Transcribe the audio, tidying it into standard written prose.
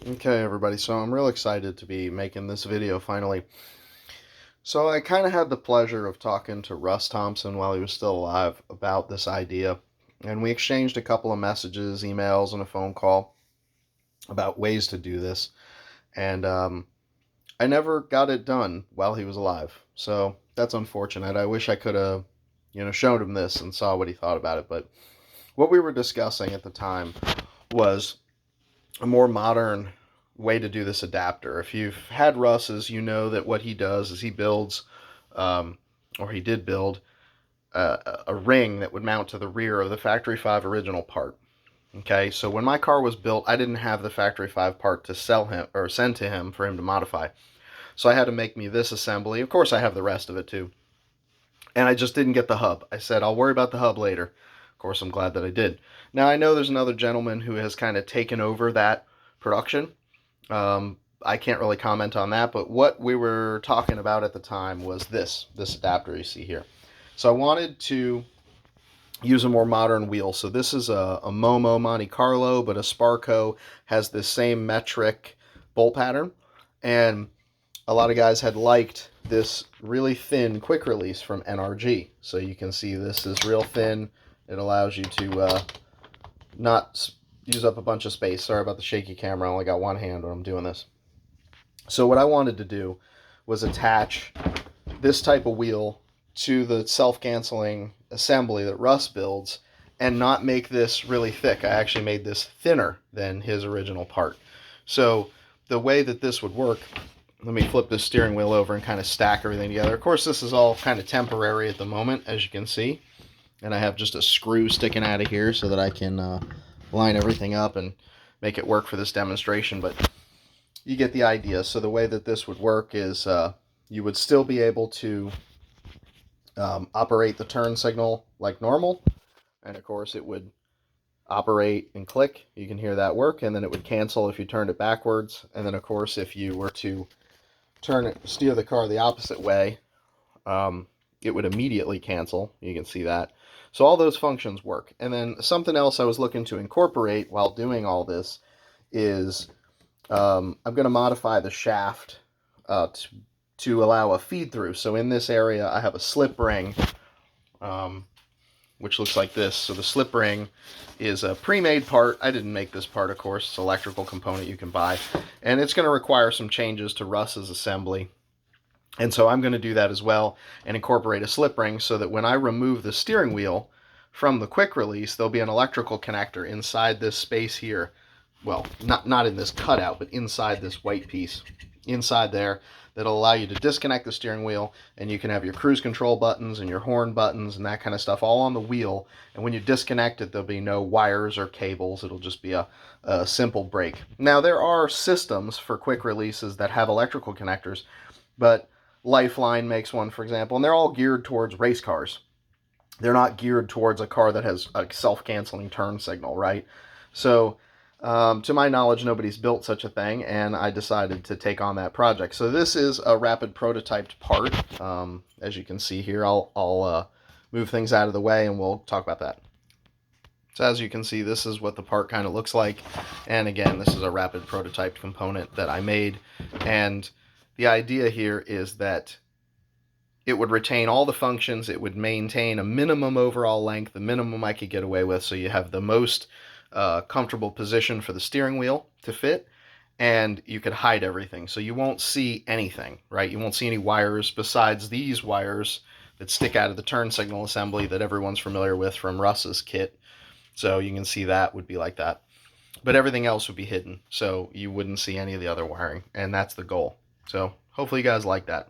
Okay, everybody, so I'm real excited to be making this video finally. So I kind of had the pleasure of talking to Russ Thompson while he was still alive about this idea, and we exchanged a couple of messages, emails, and a phone call about ways to do this, and I never got it done while he was alive, so that's unfortunate. I wish I could have, showed him this and saw what he thought about it, but what we were discussing at the time was a more modern way to do this adapter. If you've had Russ's, you know that what he does is he builds, um, or he did build, a ring that would mount to the rear of the Factory 5 original part. Okay, so when my car was built, I didn't have the Factory 5 part to sell him or send to him for him to modify. So I had to make me this assembly. Of course, I have the rest of it too. And I just didn't get the hub. I said, I'll worry about the hub later. Of course, I'm glad that I did. Now, I know there's another gentleman who has kind of taken over that production. I can't really comment on that, but what we were talking about at the time was this adapter you see here. So I wanted to use a more modern wheel. So this is a Momo Monte Carlo, but a Sparco has this same metric bolt pattern. And a lot of guys had liked this really thin quick release from NRG. So you can see this is real thin. It allows you to not use up a bunch of space. Sorry about the shaky camera. I only got one hand when I'm doing this. So what I wanted to do was attach this type of wheel to the self-canceling assembly that Russ builds and not make this really thick. I actually made this thinner than his original part. So the way that this would work, let me flip this steering wheel over and kind of stack everything together. Of course, this is all kind of temporary at the moment, as you can see. And I have just a screw sticking out of here so that I can line everything up and make it work for this demonstration. But you get the idea. So the way that this would work is you would still be able to operate the turn signal like normal. And of course, it would operate and click. You can hear that work. And then it would cancel if you turned it backwards. And then, of course, if you were to steer the car the opposite way, it would immediately cancel. You can see that. So all those functions work. And then something else I was looking to incorporate while doing all this is I'm going to modify the shaft to allow a feed through. So in this area, I have a slip ring, which looks like this. So the slip ring is a pre-made part. I didn't make this part, of course. It's an electrical component you can buy. And it's going to require some changes to Russ's assembly. And so I'm going to do that as well and incorporate a slip ring so that when I remove the steering wheel from the quick release, there'll be an electrical connector inside this space here. Well, not in this cutout, but inside this white piece, inside there, that'll allow you to disconnect the steering wheel, and you can have your cruise control buttons and your horn buttons and that kind of stuff all on the wheel. And when you disconnect it, there'll be no wires or cables. It'll just be a simple brake. Now, there are systems for quick releases that have electrical connectors, but Lifeline makes one, for example, and they're all geared towards race cars. They're not geared towards a car that has a self-canceling turn signal, right? So, to my knowledge, nobody's built such a thing, and I decided to take on that project. So this is a rapid prototyped part. As you can see here, I'll move things out of the way, and we'll talk about that. So as you can see, this is what the part kind of looks like. And again, this is a rapid prototyped component that I made, and the idea here is that it would retain all the functions. It would maintain a minimum overall length, the minimum I could get away with, so you have the most comfortable position for the steering wheel to fit, and you could hide everything. So you won't see anything, right? You won't see any wires besides these wires that stick out of the turn signal assembly that everyone's familiar with from Russ's kit. So you can see that would be like that. But everything else would be hidden, so you wouldn't see any of the other wiring, and that's the goal. So hopefully you guys like that.